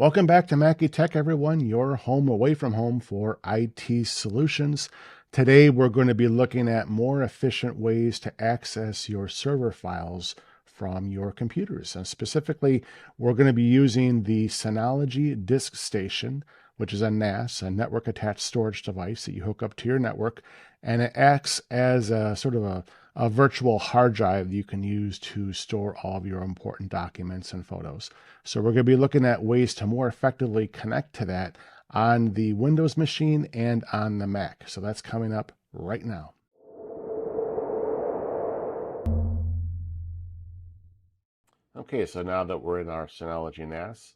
Welcome back to Mackie Tech, everyone, your home away from home for IT solutions. Today, we're going to be looking at more efficient ways to access your server files from your computers. And specifically, we're going to be using the Synology Diskstation, which is a NAS, a network attached storage device that you hook up to your network. And it acts as a sort of a virtual hard drive that you can use to store all of your important documents and photos. So we're going to be looking at ways to more effectively connect to that on the Windows machine and on the Mac. So that's coming up right now. Okay, so now that we're in our Synology NAS,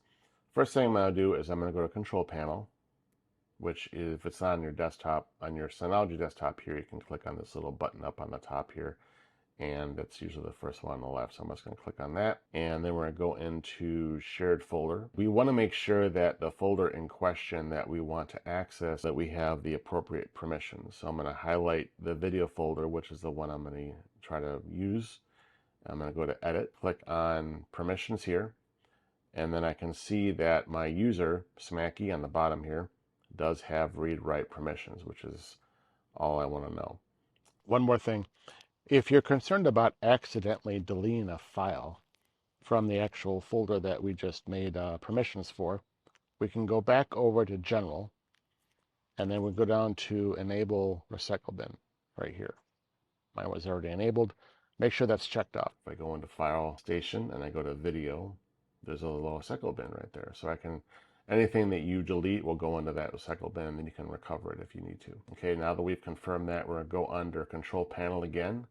first thing I'm going to do is I'm going to go to Control Panel, which is, if it's on your desktop, on your Synology desktop here, you can click on this little button up on the top here, and that's usually the first one on the left. So I'm just going to click on that, and then we're going to go into Shared Folder. We want to make sure that the folder in question that we want to access, that we have the appropriate permissions. So I'm going to highlight the video folder, which is the one I'm going to try to use. I'm going to go to Edit, click on Permissions here, and then I can see that my user, Smacky, on the bottom here, does have read-write permissions, which is all I want to know. One more thing. If you're concerned about accidentally deleting a file from the actual folder that we just made permissions for, we can go back over to General, and then we go down to Enable Recycle Bin right here. Mine was already enabled. Make sure that's checked off. If I go into File Station and I go to Video, there's a little recycle bin right there. So I can, anything that you delete will go into that recycle bin, and then you can recover it if you need to. Okay, now that we've confirmed that, we're going to go under Control Panel again,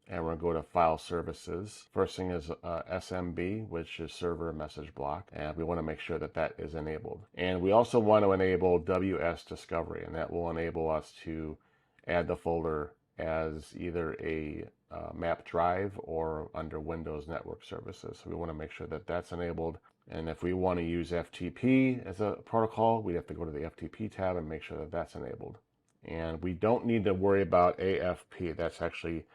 and we're going to go to File Services. First thing is SMB, which is Server Message Block, and we want to make sure that that is enabled. And we also want to enable WS Discovery, and that will enable us to add the folder as either a map drive or under Windows Network Services. So we want to make sure that that's enabled. And if we want to use FTP as a protocol, we have to go to the FTP tab and make sure that that's enabled. And we don't need to worry about AFP. That's actually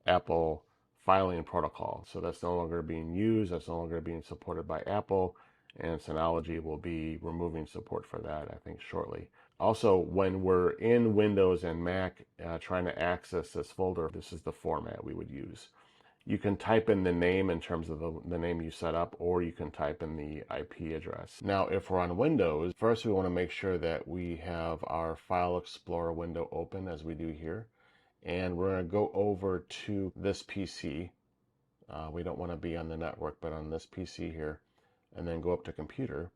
Apple filing protocol. So that's no longer being used. That's no longer being supported by Apple. And Synology will be removing support for that, I think, shortly. Also, when we're in Windows and Mac trying to access this folder, this is the format we would use. You can type in the name in terms of the name you set up, or you can type in the IP address. Now, if we're on Windows, first we want to make sure that we have our File Explorer window open, as we do here. And we're going to go over to this PC. We don't want to be on the network, but on this PC here, and then go up to Computer.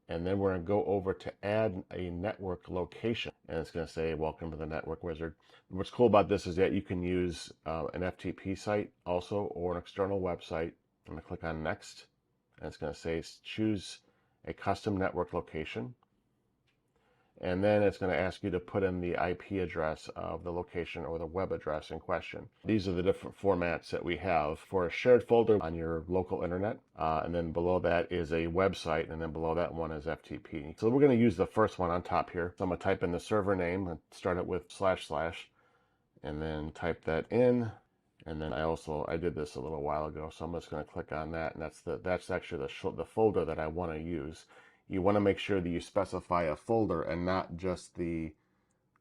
And then we're going to go over to add a network location. And it's going to say, welcome to the Network Wizard. What's cool about this is that you can use an FTP site also, or an external website. I'm going to click on Next. And it's going to say, choose a custom network location. And then it's going to ask you to put in the IP address of the location or the web address in question. These are the different formats that we have for a shared folder on your local internet. And then below that is a website, and then below that one is FTP. So we're going to use the first one on top here. So I'm going to type in the server name and start it with // and then type that in. And then I did this a little while ago, so I'm just going to click on that, and that's actually the folder that I want to use. You want to make sure that you specify a folder and not just the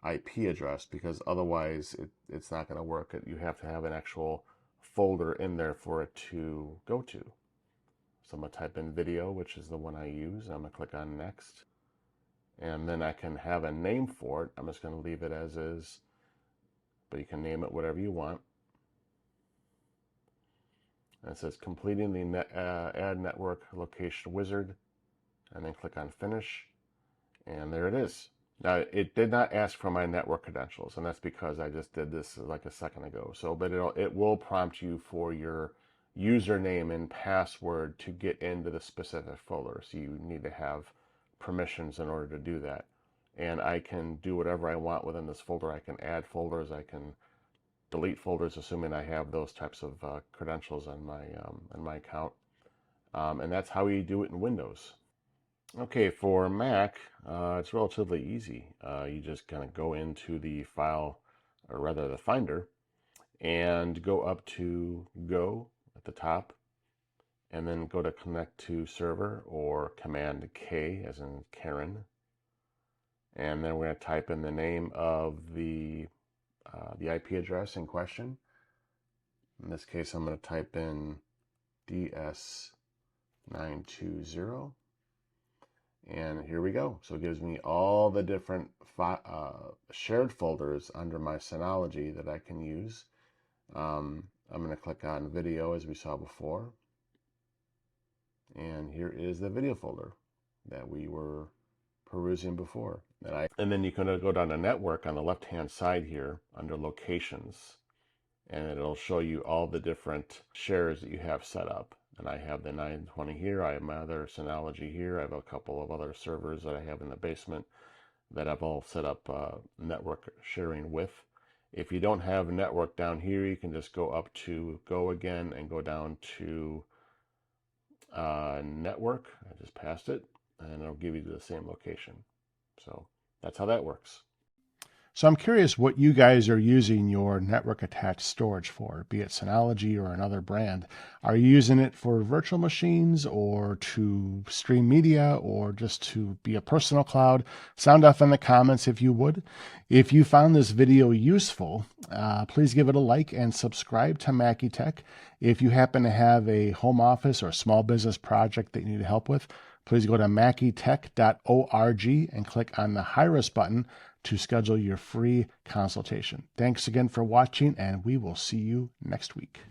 IP address, because otherwise it's not going to work. You have to have an actual folder in there for it to go to. So I'm going to type in video, which is the one I use. I'm going to click on Next. And then I can have a name for it. I'm just going to leave it as is, but you can name it whatever you want. And it says completing the add network location wizard. And then click on Finish, and there it is. Now, it did not ask for my network credentials, and that's because I just did this like a second ago. So, but it will prompt you for your username and password to get into the specific folder. So you need to have permissions in order to do that. And I can do whatever I want within this folder. I can add folders. I can delete folders, assuming I have those types of credentials on my account. And that's how you do it in Windows. Okay, for Mac, it's relatively easy. You just kind of go into the file, or rather the Finder, and go up to Go at the top, and then go to connect to server, or Command K as in Karen. And then we're going to type in the name of the IP address in question. In this case, I'm going to type in DS920. And here we go. So it gives me all the different shared folders under my Synology that I can use. I'm going to click on video as we saw before. And here is the video folder that we were perusing before. And then you can go down to network on the left-hand side here under locations, and it'll show you all the different shares that you have set up. And I have the 920 here, I have my other Synology here, I have a couple of other servers that I have in the basement that I've all set up network sharing with. If you don't have network down here, you can just go up to go again and go down to network. I just passed it, and it'll give you the same location. So that's how that works. So I'm curious what you guys are using your network attached storage for, be it Synology or another brand. Are you using it for virtual machines or to stream media or just to be a personal cloud? Sound off in the comments if you would. If you found this video useful, please give it a like and subscribe to Mackey Tech. If you happen to have a home office or small business project that you need help with, please go to mackeytech.org and click on the Hire Us button to schedule your free consultation. Thanks again for watching, and we will see you next week.